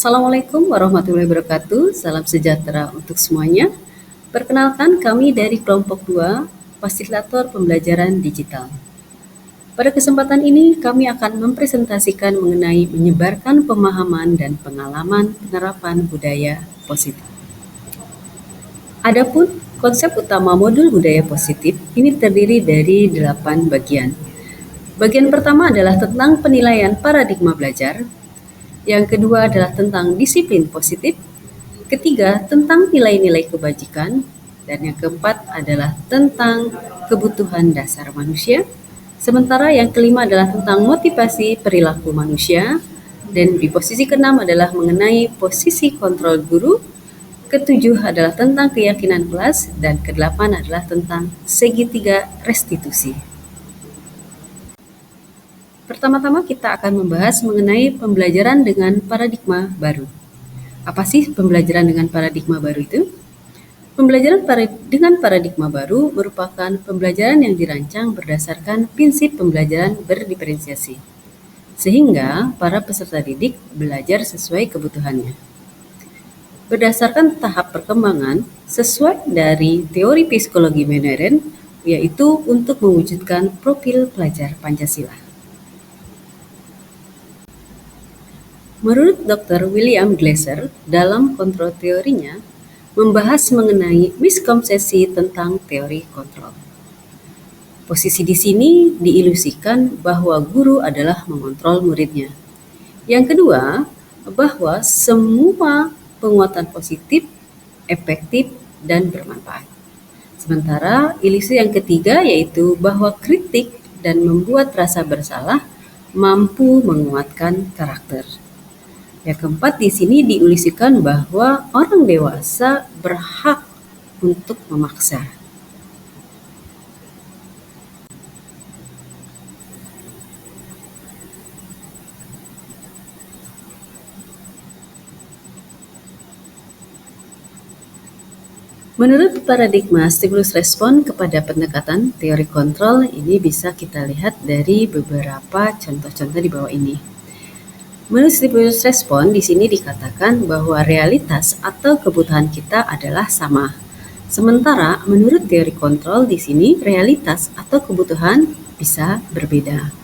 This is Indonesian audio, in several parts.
Assalamualaikum warahmatullahi wabarakatuh. Salam sejahtera untuk semuanya. Perkenalkan, kami dari kelompok 2, Fasilitator Pembelajaran Digital. Pada kesempatan ini, kami akan mempresentasikan mengenai menyebarkan pemahaman dan pengalaman penerapan budaya positif. Adapun konsep utama modul budaya positif ini terdiri dari 8 bagian. Bagian pertama adalah tentang penilaian paradigma belajar. Yang kedua adalah tentang disiplin positif. Ketiga, tentang nilai-nilai kebajikan. Dan yang keempat adalah tentang kebutuhan dasar manusia. Sementara yang kelima adalah tentang motivasi perilaku manusia. Dan di posisi keenam adalah mengenai posisi kontrol guru. Ketujuh adalah tentang keyakinan kelas. Dan kedelapan adalah tentang segitiga restitusi. Pertama-tama kita akan membahas mengenai pembelajaran dengan paradigma baru. Apa sih pembelajaran dengan paradigma baru itu? Pembelajaran dengan paradigma baru merupakan pembelajaran yang dirancang berdasarkan prinsip pembelajaran berdiferensiasi, sehingga para peserta didik belajar sesuai kebutuhannya. Berdasarkan tahap perkembangan sesuai dari teori psikologi modern, yaitu untuk mewujudkan profil pelajar Pancasila. Menurut Dr. William Glasser, dalam kontrol teorinya, membahas mengenai miskonsepsi tentang teori kontrol. Posisi di sini diilusikan bahwa guru adalah mengontrol muridnya. Yang kedua, bahwa semua penguatan positif, efektif, dan bermanfaat. Sementara ilusi yang ketiga yaitu bahwa kritik dan membuat rasa bersalah mampu menguatkan karakter. Yang keempat di sini diilusikan bahwa orang dewasa berhak untuk memaksa. Menurut paradigma stimulus respon kepada pendekatan teori kontrol, ini bisa kita lihat dari beberapa contoh-contoh di bawah ini. Menurut stimulus respon, di sini dikatakan bahwa realitas atau kebutuhan kita adalah sama. Sementara menurut teori kontrol di sini realitas atau kebutuhan bisa berbeda.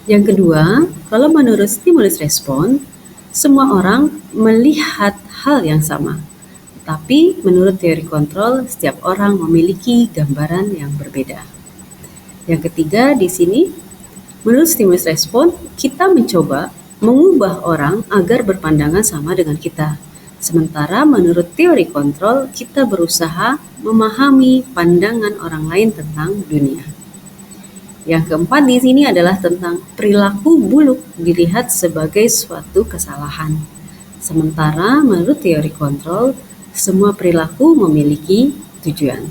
Yang kedua, kalau menurut stimulus respon, semua orang melihat hal yang sama. Tapi menurut teori kontrol, setiap orang memiliki gambaran yang berbeda. Yang ketiga di sini, menurut stimulus respon, kita mencoba mengubah orang agar berpandangan sama dengan kita. Sementara menurut teori kontrol, kita berusaha memahami pandangan orang lain tentang dunia. Yang keempat di sini adalah tentang perilaku buluk dilihat sebagai suatu kesalahan. Sementara menurut teori kontrol, semua perilaku memiliki tujuan.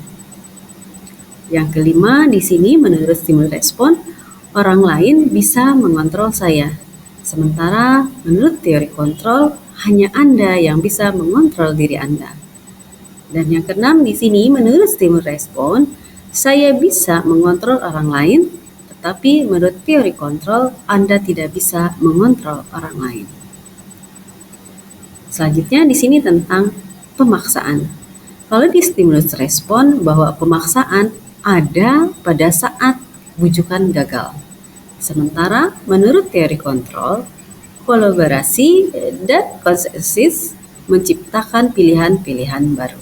Yang kelima di sini menurut stimulus respon, orang lain bisa mengontrol saya. Sementara menurut teori kontrol, hanya Anda yang bisa mengontrol diri Anda. Dan yang keenam di sini menurut stimulus respon, saya bisa mengontrol orang lain, tetapi menurut teori kontrol, Anda tidak bisa mengontrol orang lain. Selanjutnya di sini tentang pemaksaan. Kalau di stimulus respon bahwa pemaksaan ada pada saat bujukan gagal. Sementara menurut teori kontrol, kolaborasi dan konsensus menciptakan pilihan-pilihan baru.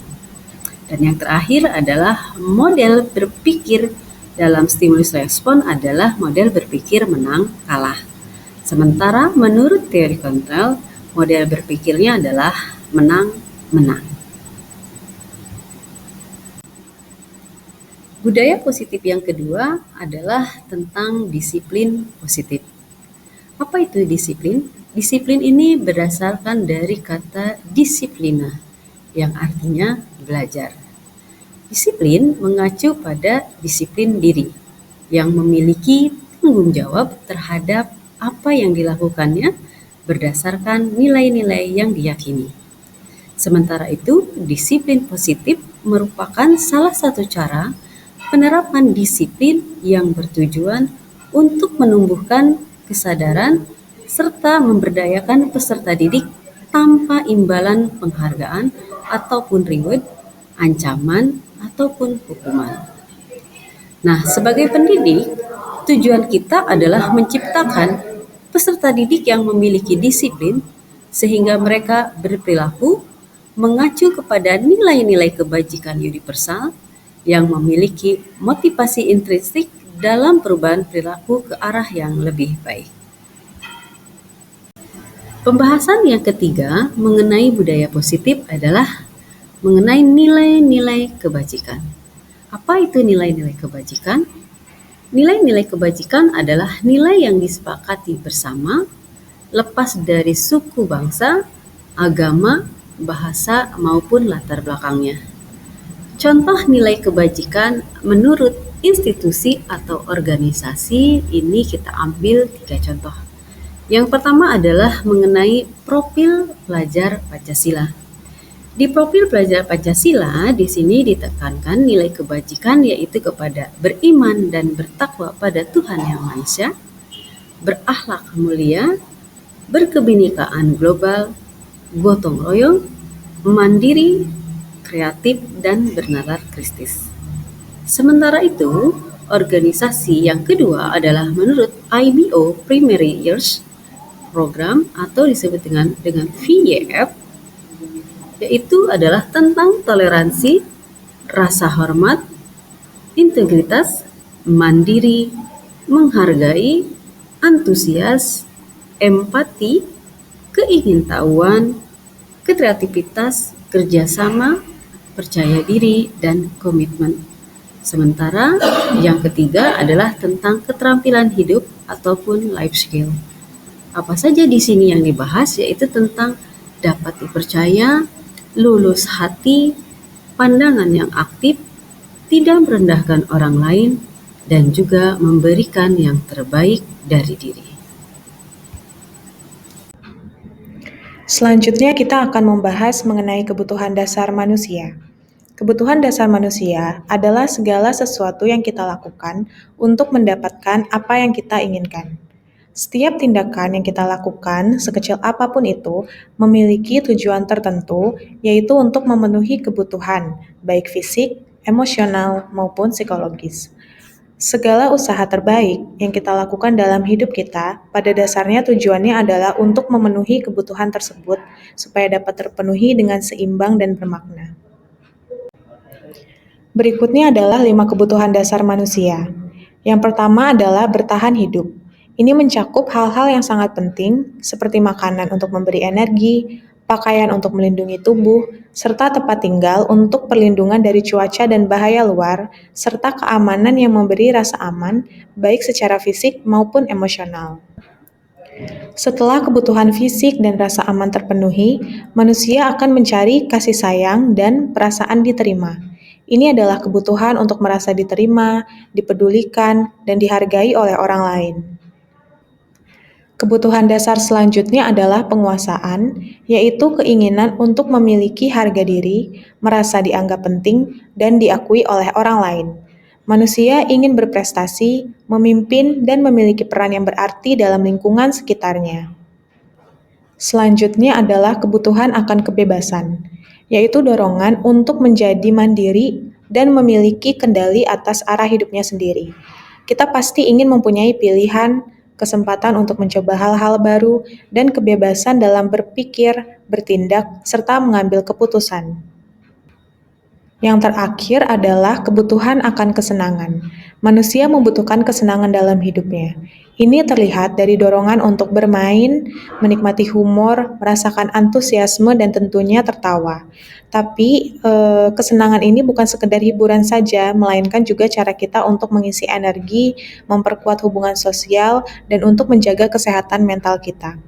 Dan yang terakhir adalah model berpikir dalam stimulus respon adalah model berpikir menang kalah. Sementara menurut teori kontrol, model berpikirnya adalah menang-menang. Budaya positif yang kedua adalah tentang disiplin positif. Apa itu disiplin? Disiplin ini berdasarkan dari kata disiplina, yang artinya belajar. Disiplin mengacu pada disiplin diri, yang memiliki tanggung jawab terhadap apa yang dilakukannya berdasarkan nilai-nilai yang diyakini. Sementara itu, disiplin positif merupakan salah satu cara penerapan disiplin yang bertujuan untuk menumbuhkan kesadaran serta memberdayakan peserta didik tanpa imbalan penghargaan ataupun reward, ancaman ataupun hukuman. Nah, sebagai pendidik, tujuan kita adalah menciptakan peserta didik yang memiliki disiplin sehingga mereka berperilaku mengacu kepada nilai-nilai kebajikan universal yang memiliki motivasi intrinsik dalam perubahan perilaku ke arah yang lebih baik. Pembahasan yang ketiga mengenai budaya positif adalah mengenai nilai-nilai kebajikan. Apa itu nilai-nilai kebajikan? Nilai-nilai kebajikan adalah nilai yang disepakati bersama, lepas dari suku bangsa, agama, bahasa, maupun latar belakangnya. Contoh nilai kebajikan menurut institusi atau organisasi ini kita ambil 3 contoh. Yang pertama adalah mengenai profil pelajar Pancasila. Di profil pelajar Pancasila, di sini ditekankan nilai kebajikan yaitu kepada beriman dan bertakwa pada Tuhan Yang Maha Esa, berakhlak mulia, berkebinekaan global, gotong royong, mandiri, kreatif, dan bernalar Kristus. Sementara itu, organisasi yang kedua adalah menurut IBO Primary Years Program atau disebut dengan VYF, yaitu adalah tentang toleransi, rasa hormat, integritas, mandiri, menghargai, antusias, empati, keingintahuan, kreativitas, kerjasama, percaya diri, dan komitmen. Sementara yang ketiga adalah tentang keterampilan hidup ataupun life skill. Apa saja di sini yang dibahas yaitu tentang dapat dipercaya, lulus hati, pandangan yang aktif, tidak merendahkan orang lain, dan juga memberikan yang terbaik dari diri. Selanjutnya kita akan membahas mengenai kebutuhan dasar manusia. Kebutuhan dasar manusia adalah segala sesuatu yang kita lakukan untuk mendapatkan apa yang kita inginkan. Setiap tindakan yang kita lakukan, sekecil apapun itu, memiliki tujuan tertentu, yaitu untuk memenuhi kebutuhan, baik fisik, emosional, maupun psikologis. Segala usaha terbaik yang kita lakukan dalam hidup kita, pada dasarnya tujuannya adalah untuk memenuhi kebutuhan tersebut, supaya dapat terpenuhi dengan seimbang dan bermakna. Berikutnya adalah 5 kebutuhan dasar manusia. Yang pertama adalah bertahan hidup. Ini mencakup hal-hal yang sangat penting, seperti makanan untuk memberi energi, pakaian untuk melindungi tubuh, serta tempat tinggal untuk perlindungan dari cuaca dan bahaya luar, serta keamanan yang memberi rasa aman, baik secara fisik maupun emosional. Setelah kebutuhan fisik dan rasa aman terpenuhi, manusia akan mencari kasih sayang dan perasaan diterima. Ini adalah kebutuhan untuk merasa diterima, dipedulikan, dan dihargai oleh orang lain. Kebutuhan dasar selanjutnya adalah penguasaan, yaitu keinginan untuk memiliki harga diri, merasa dianggap penting, dan diakui oleh orang lain. Manusia ingin berprestasi, memimpin, dan memiliki peran yang berarti dalam lingkungan sekitarnya. Selanjutnya adalah kebutuhan akan kebebasan, yaitu dorongan untuk menjadi mandiri dan memiliki kendali atas arah hidupnya sendiri. Kita pasti ingin mempunyai pilihan, kesempatan untuk mencoba hal-hal baru, dan kebebasan dalam berpikir, bertindak, serta mengambil keputusan. Yang terakhir adalah kebutuhan akan kesenangan. Manusia membutuhkan kesenangan dalam hidupnya. Ini terlihat dari dorongan untuk bermain, menikmati humor, merasakan antusiasme, dan tentunya tertawa. Tapi kesenangan ini bukan sekedar hiburan saja, melainkan juga cara kita untuk mengisi energi, memperkuat hubungan sosial, dan untuk menjaga kesehatan mental kita.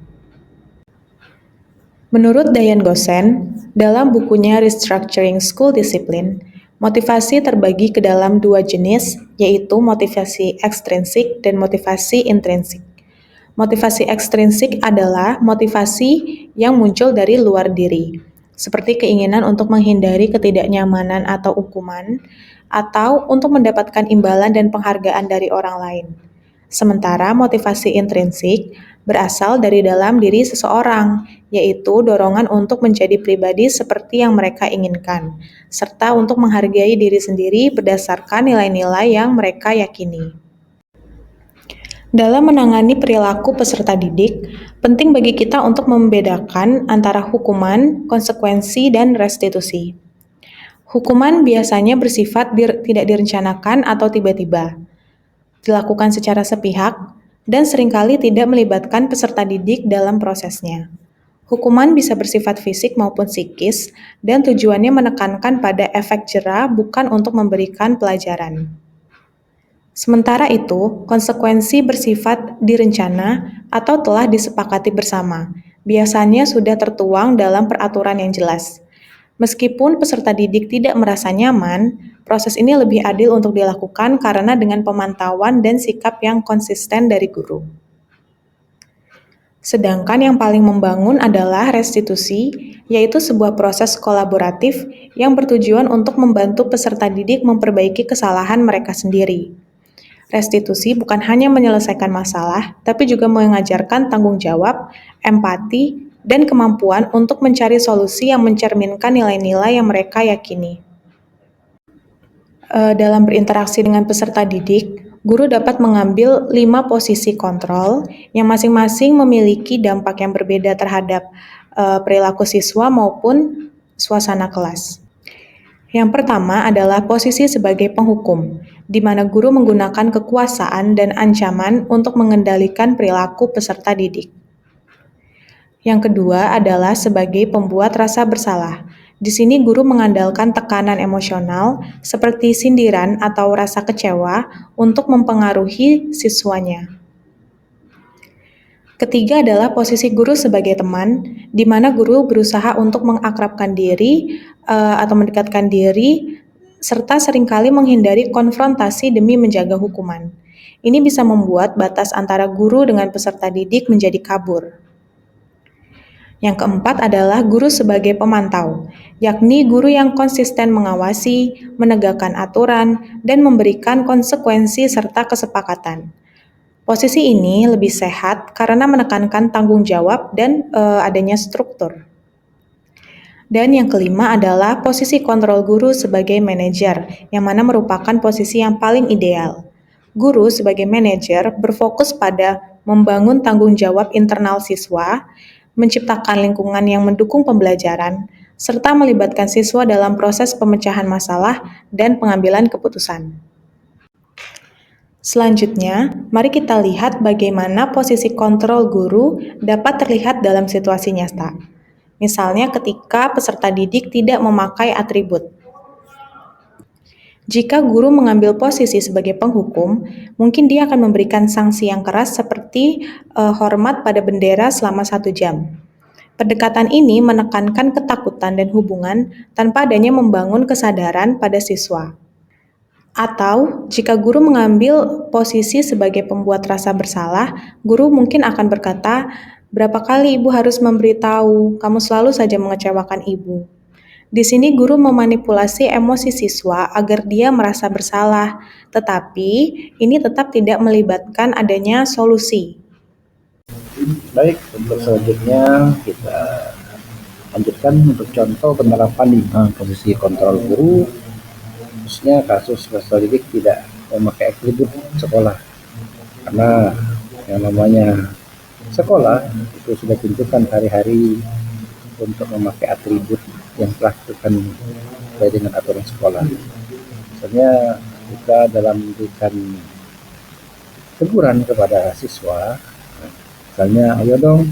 Menurut Diane Gossen, dalam bukunya Restructuring School Discipline, motivasi terbagi ke dalam 2 jenis, yaitu motivasi ekstrinsik dan motivasi intrinsik. Motivasi ekstrinsik adalah motivasi yang muncul dari luar diri, seperti keinginan untuk menghindari ketidaknyamanan atau hukuman, atau untuk mendapatkan imbalan dan penghargaan dari orang lain. Sementara motivasi intrinsik berasal dari dalam diri seseorang, yaitu dorongan untuk menjadi pribadi seperti yang mereka inginkan, serta untuk menghargai diri sendiri berdasarkan nilai-nilai yang mereka yakini. Dalam menangani perilaku peserta didik, penting bagi kita untuk membedakan antara hukuman, konsekuensi, dan restitusi. Hukuman biasanya bersifat tidak direncanakan atau tiba-tiba, dilakukan secara sepihak, dan seringkali tidak melibatkan peserta didik dalam prosesnya. Hukuman bisa bersifat fisik maupun psikis, dan tujuannya menekankan pada efek jera bukan untuk memberikan pelajaran. Sementara itu, konsekuensi bersifat direncana atau telah disepakati bersama, biasanya sudah tertuang dalam peraturan yang jelas. Meskipun peserta didik tidak merasa nyaman, proses ini lebih adil untuk dilakukan karena dengan pemantauan dan sikap yang konsisten dari guru. Sedangkan yang paling membangun adalah restitusi, yaitu sebuah proses kolaboratif yang bertujuan untuk membantu peserta didik memperbaiki kesalahan mereka sendiri. Restitusi bukan hanya menyelesaikan masalah, tapi juga mengajarkan tanggung jawab, empati, dan kemampuan untuk mencari solusi yang mencerminkan nilai-nilai yang mereka yakini. Dalam berinteraksi dengan peserta didik, guru dapat mengambil 5 posisi kontrol yang masing-masing memiliki dampak yang berbeda terhadap perilaku siswa maupun suasana kelas. Yang pertama adalah posisi sebagai penghukum, di mana guru menggunakan kekuasaan dan ancaman untuk mengendalikan perilaku peserta didik. Yang kedua adalah sebagai pembuat rasa bersalah. Di sini guru mengandalkan tekanan emosional seperti sindiran atau rasa kecewa untuk mempengaruhi siswanya. Ketiga adalah posisi guru sebagai teman, di mana guru berusaha untuk mengakrabkan diri atau mendekatkan diri, serta seringkali menghindari konfrontasi demi menjaga hukuman. Ini bisa membuat batas antara guru dengan peserta didik menjadi kabur. Yang keempat adalah guru sebagai pemantau, yakni guru yang konsisten mengawasi, menegakkan aturan, dan memberikan konsekuensi serta kesepakatan. Posisi ini lebih sehat karena menekankan tanggung jawab dan adanya struktur. Dan yang kelima adalah posisi kontrol guru sebagai manajer, yang mana merupakan posisi yang paling ideal. Guru sebagai manajer berfokus pada membangun tanggung jawab internal siswa, menciptakan lingkungan yang mendukung pembelajaran, serta melibatkan siswa dalam proses pemecahan masalah dan pengambilan keputusan. Selanjutnya, mari kita lihat bagaimana posisi kontrol guru dapat terlihat dalam situasi nyata. Misalnya ketika peserta didik tidak memakai atribut. Jika guru mengambil posisi sebagai penghukum, mungkin dia akan memberikan sanksi yang keras seperti hormat pada bendera selama 1 jam. Pendekatan ini menekankan ketakutan dan hubungan tanpa adanya membangun kesadaran pada siswa. Atau, jika guru mengambil posisi sebagai pembuat rasa bersalah, guru mungkin akan berkata, "Berapa kali ibu harus memberitahu, kamu selalu saja mengecewakan ibu." Di sini guru memanipulasi emosi siswa agar dia merasa bersalah, tetapi ini tetap tidak melibatkan adanya solusi. Baik, untuk selanjutnya kita lanjutkan untuk contoh penerapan 5 posisi kontrol guru, khususnya kasus peserta didik tidak memakai atribut sekolah. Karena yang namanya sekolah itu sudah tentukan hari-hari untuk memakai atribut yang telah ditentukan sesuai dengan aturan sekolah. Misalnya kita dalam memberikan teguran kepada siswa, misalnya, ayo dong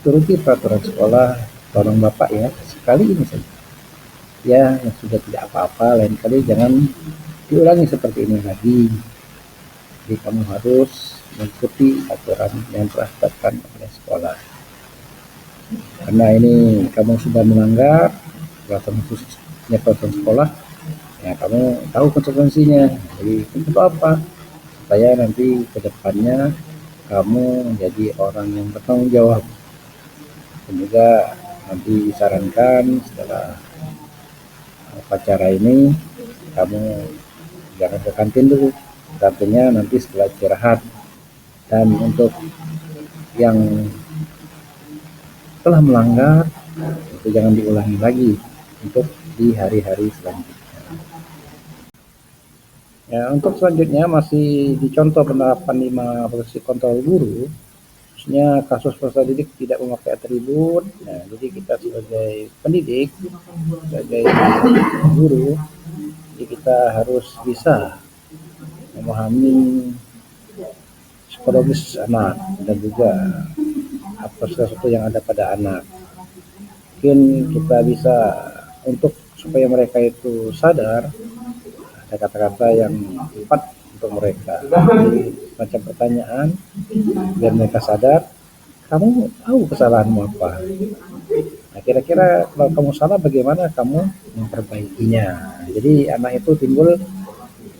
turuti peraturan sekolah, tolong bapak ya, sekali ini saja. Ya, yang sudah tidak apa-apa, lain kali jangan diulangi seperti ini lagi. Jadi kamu harus mengikuti aturan yang telah ditetapkan oleh sekolah. Karena ini kamu sudah melanggar peraturan khususnya peraturan sekolah, ya kamu tahu konsekuensinya. Jadi untuk apa? Supaya nanti ke depannya kamu menjadi orang yang bertanggung jawab. Dan juga nanti disarankan setelah upacara ini kamu jangan ke kantin dulu, artinya nanti setelah istirahat. Dan untuk yang telah melanggar itu jangan diulangi lagi untuk di hari-hari selanjutnya. Ya, untuk selanjutnya masih dicontoh penerapan 5 posisi kontrol guru, khususnya kasus peserta didik tidak memakai atribut. Nah, jadi kita sebagai pendidik, sebagai guru, jadi kita harus bisa memahami psikologis anak dan juga apa sesuatu yang ada pada anak. Mungkin kita bisa untuk supaya mereka itu sadar ada kata-kata yang tepat untuk mereka. Jadi macam pertanyaan biar mereka sadar, kamu tahu kesalahanmu apa? Nah, kira-kira kalau kamu salah bagaimana kamu memperbaikinya? Jadi anak itu timbul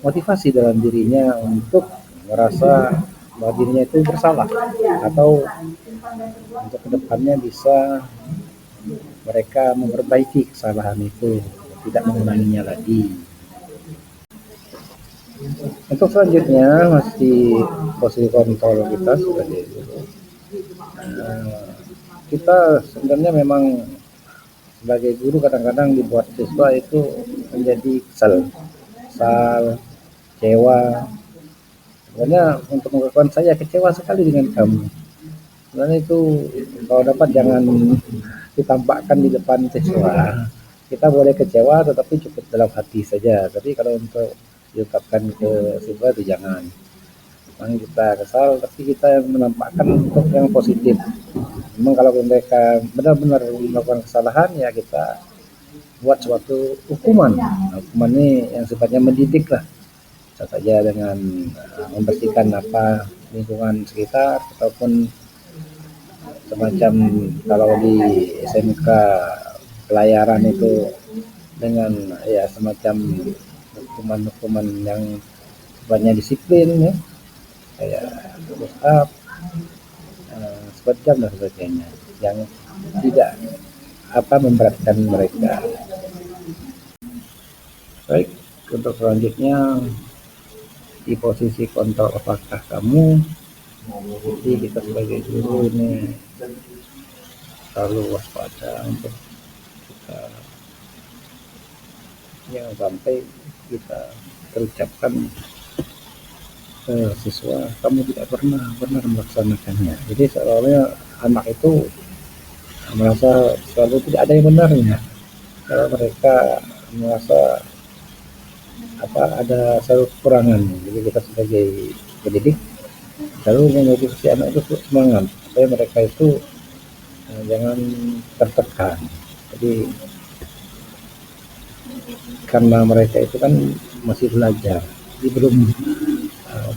motivasi dalam dirinya untuk merasa bahwa dirinya itu bersalah atau untuk kedepannya bisa mereka memperbaiki kesalahan itu, tidak mengulanginya lagi. Untuk selanjutnya masih posisi kontrol kita sebagai guru. Kita sebenarnya memang sebagai guru kadang-kadang dibuat siswa itu menjadi kesal, kecewa. Sebenarnya untuk mengatakan saya kecewa sekali dengan kamu. Sebenarnya itu kalau dapat jangan ditampakkan di depan siswa. Kita boleh kecewa tetapi cukup dalam hati saja. Tapi kalau untuk diungkapkan ke siswa itu jangan. Memang kita kesal tapi kita menampakkan untuk yang positif. Memang kalau mereka benar-benar melakukan kesalahan ya kita buat suatu hukuman. Nah, hukuman ini yang sifatnya mendidik lah. Bisa saja dengan membersihkan apa lingkungan sekitar ataupun semacam kalau di SMK pelayaran itu dengan ya semacam hukuman-hukuman yang sifatnya disiplin ya kayak push up, squat jam dan sebagainya yang tidak memberatkan mereka. Baik, untuk selanjutnya di posisi kontrol apakah kamu, jadi kita sebagai guru ini selalu waspada untuk kita jangan sampai kita terucapkan ke siswa kamu tidak pernah benar melaksanakannya. Jadi seolah anak itu merasa selalu tidak ada yang benarnya. Kalau mereka merasa ada satu kekurangan. Jadi kita sebagai pendidik selalu memotivasi anak itu semangat supaya mereka itu jangan tertekan. Jadi karena mereka itu kan masih belajar, jadi belum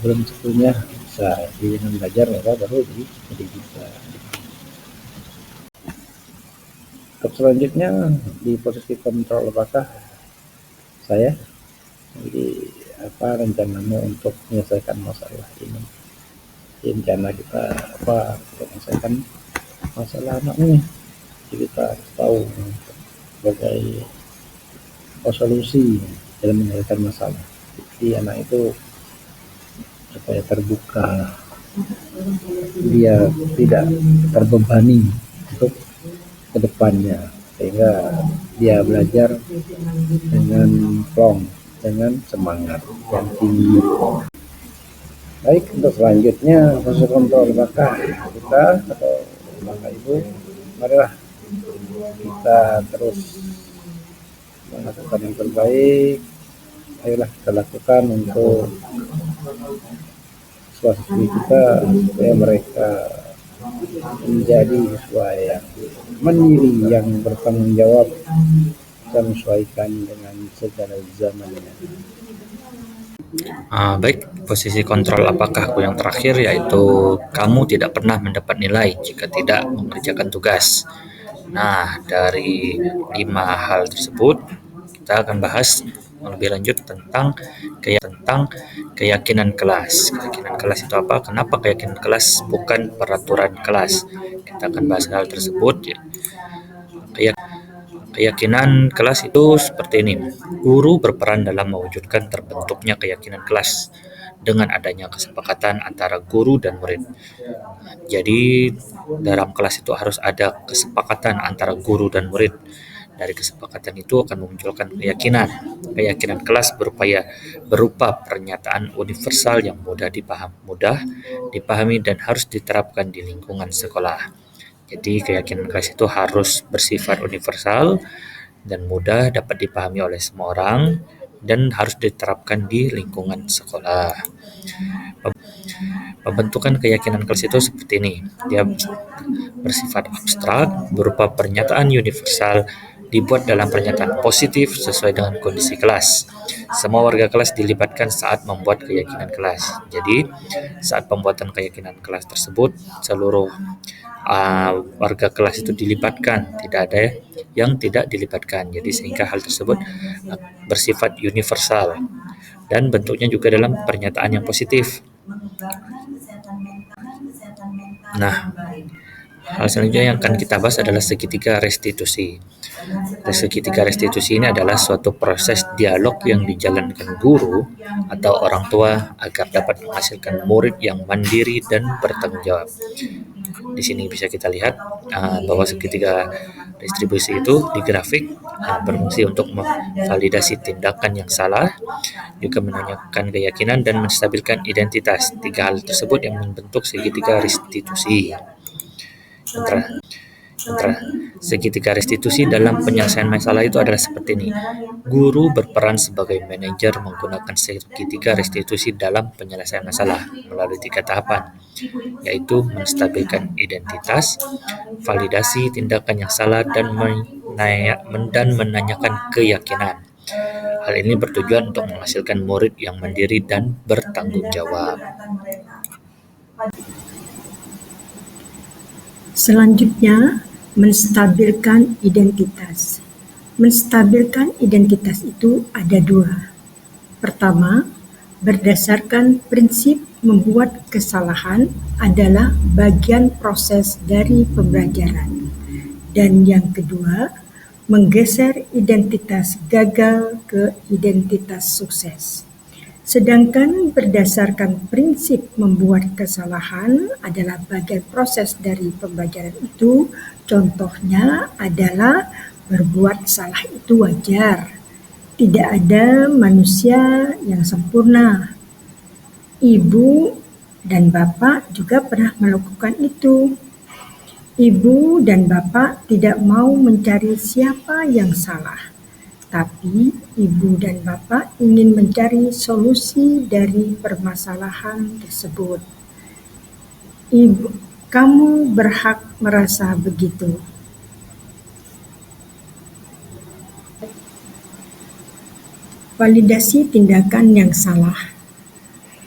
sepenuhnya bisa dengan belajar mereka baru jadi bisa. Untuk selanjutnya di posisi kontrol apakah saya, jadi apa rencanamu untuk menyelesaikan masalah ini? Rencana kita apa untuk menyelesaikan masalah anak ini? Jadi kita harus tahu sebagai solusi dalam menyelesaikan masalah. Jadi anak itu supaya terbuka, dia tidak terbebani untuk kedepannya sehingga dia belajar dengan plong, dengan semangat yang tinggi. Baik, untuk selanjutnya proses kontrol apakah kita atau bapak ibu, marilah kita terus melakukan yang terbaik. Ayolah kita lakukan untuk siswa-siswi kita supaya mereka menjadi siswa yang mandiri, yang bertanggung jawab dan menyesuaikan dengan segala zamannya. Baik, posisi kontrol apakah yang terakhir yaitu kamu tidak pernah mendapat nilai jika tidak mengerjakan tugas. Nah, dari 5 hal tersebut kita akan bahas lebih lanjut tentang keyakinan kelas. Keyakinan kelas itu apa? Kenapa keyakinan kelas bukan peraturan kelas? Kita akan bahas hal tersebut. Keyakinan kelas itu seperti ini. Guru berperan dalam mewujudkan terbentuknya keyakinan kelas. dengan adanya kesepakatan antara guru dan murid. Jadi dalam kelas itu harus ada kesepakatan antara guru dan murid. Dari kesepakatan itu akan memunculkan keyakinan. Keyakinan kelas berupa pernyataan universal yang mudah dipahami dan harus diterapkan di lingkungan sekolah. Jadi keyakinan kelas itu harus bersifat universal dan mudah dapat dipahami oleh semua orang dan harus diterapkan di lingkungan sekolah. Pembentukan keyakinan kelas itu seperti ini. Dia bersifat abstrak, berupa pernyataan universal, dibuat dalam pernyataan positif sesuai dengan kondisi kelas. Semua warga kelas dilibatkan saat membuat keyakinan kelas. Jadi, saat pembuatan keyakinan kelas tersebut, seluruh warga kelas itu dilibatkan, tidak ada yang tidak dilibatkan. Jadi sehingga hal tersebut bersifat universal dan bentuknya juga dalam pernyataan yang positif. Nah, hal selanjutnya yang akan kita bahas adalah segitiga restitusi. Segitiga restitusi ini adalah suatu proses dialog yang dijalankan guru atau orang tua agar dapat menghasilkan murid yang mandiri dan bertanggung jawab. Di sini bisa kita lihat bahwa segitiga distribusi itu di grafik berfungsi untuk memvalidasi tindakan yang salah, juga menanyakan keyakinan dan menstabilkan identitas. Tiga hal tersebut yang membentuk segitiga restitusi. Segitiga restitusi dalam penyelesaian masalah itu adalah seperti ini. Guru berperan sebagai manajer menggunakan segitiga restitusi dalam penyelesaian masalah melalui 3 tahapan, yaitu menstabilkan identitas, validasi tindakan yang salah, dan menanyakan keyakinan. Hal ini bertujuan untuk menghasilkan murid yang mandiri dan bertanggung jawab. Selanjutnya, menstabilkan identitas. Menstabilkan identitas itu ada 2. Pertama, berdasarkan prinsip membuat kesalahan adalah bagian proses dari pembelajaran. Dan yang kedua, menggeser identitas gagal ke identitas sukses. Sedangkan berdasarkan prinsip membuat kesalahan adalah bagian proses dari pembelajaran itu, contohnya adalah berbuat salah itu wajar. Tidak ada manusia yang sempurna. Ibu dan bapak juga pernah melakukan itu. Ibu dan bapak tidak mau mencari siapa yang salah. Tapi ibu dan bapak ingin mencari solusi dari permasalahan tersebut. Kamu berhak merasa begitu. Validasi tindakan yang salah.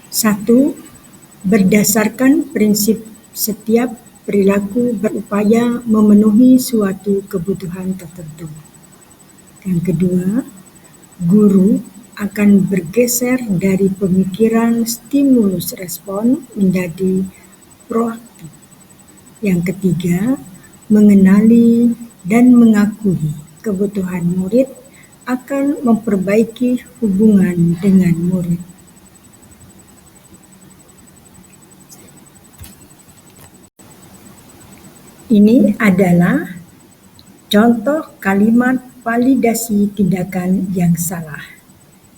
1. Berdasarkan prinsip setiap perilaku berupaya memenuhi suatu kebutuhan tertentu. Yang kedua, guru akan bergeser dari pemikiran stimulus respon menjadi proaktif. Yang ketiga, mengenali dan mengakui kebutuhan murid akan memperbaiki hubungan dengan murid. Ini adalah contoh kalimat validasi tindakan yang salah.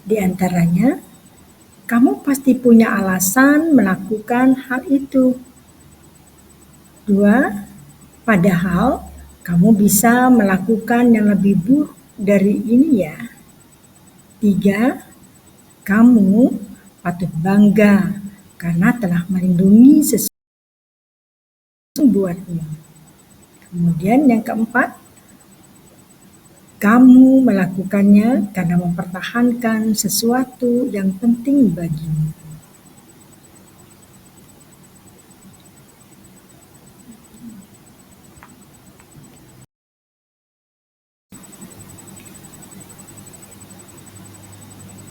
Di antaranya, kamu pasti punya alasan melakukan hal itu. 2. Padahal kamu bisa melakukan yang lebih buruk dari ini ya. 3. Kamu patut bangga karena telah melindungi sesuatu buatmu. Kemudian yang keempat, kamu melakukannya karena mempertahankan sesuatu yang penting bagimu.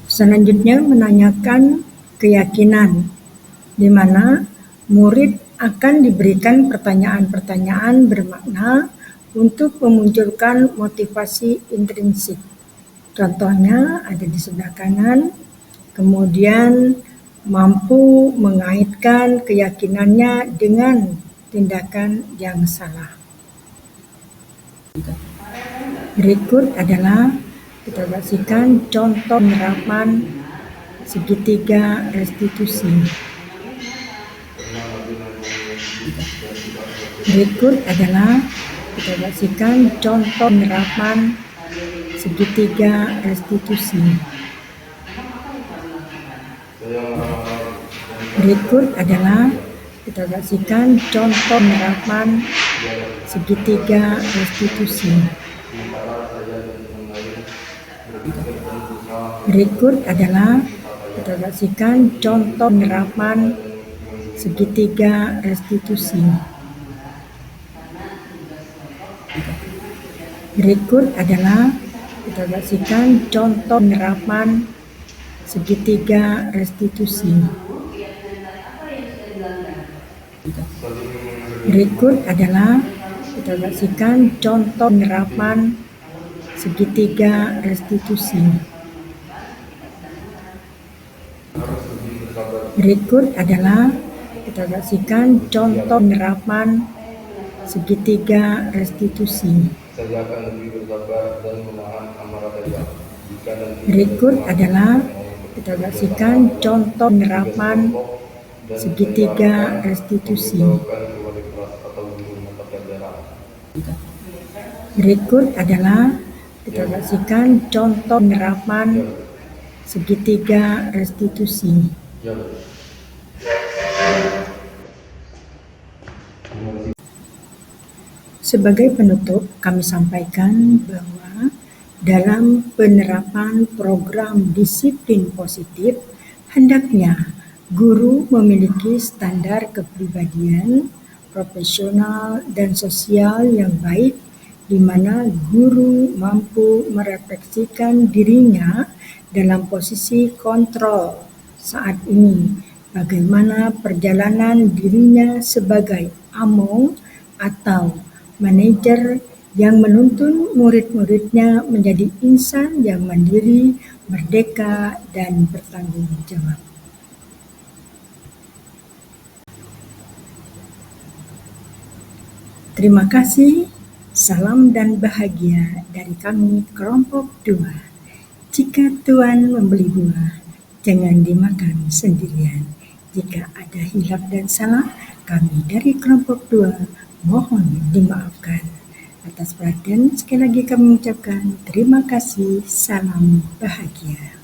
Selanjutnya menanyakan keyakinan, di mana murid akan diberikan pertanyaan-pertanyaan bermakna untuk memunculkan motivasi intrinsik. Contohnya ada di sebelah kanan, kemudian mampu mengaitkan keyakinannya dengan tindakan yang salah. Berikut adalah kita saksikan contoh penerapan segitiga restitusi. Berikut adalah kita saksikan contoh penerapan segitiga restitusi. Berikut adalah kita saksikan contoh penerapan segitiga restitusi. Berikut adalah kita saksikan contoh penerapan segitiga restitusi. Berikut adalah kita saksikan contoh penerapan segitiga restitusi. Berikut adalah kita saksikan contoh penerapan segitiga restitusi. Berikut adalah kita saksikan contoh penerapan segitiga restitusi. Berikut adalah kita saksikan contoh penerapan segitiga restitusi. Berikut adalah kita saksikan contoh penerapan segitiga restitusi. Sebagai penutup, kami sampaikan bahwa dalam penerapan program disiplin positif, hendaknya guru memiliki standar kepribadian, profesional, dan sosial yang baik, di mana guru mampu merefleksikan dirinya dalam posisi kontrol saat ini, bagaimana perjalanan dirinya sebagai among atau manajer yang menuntun murid-muridnya menjadi insan yang mandiri, merdeka, dan bertanggung jawab. Terima kasih, salam dan bahagia dari kami kelompok 2. Jika Tuhan membeli buah, jangan dimakan sendirian. Jika ada hilaf dan salah, kami dari kelompok 2 mohon dimaafkan. Atas perhatian sekali lagi kami mengucapkan terima kasih, salam bahagia.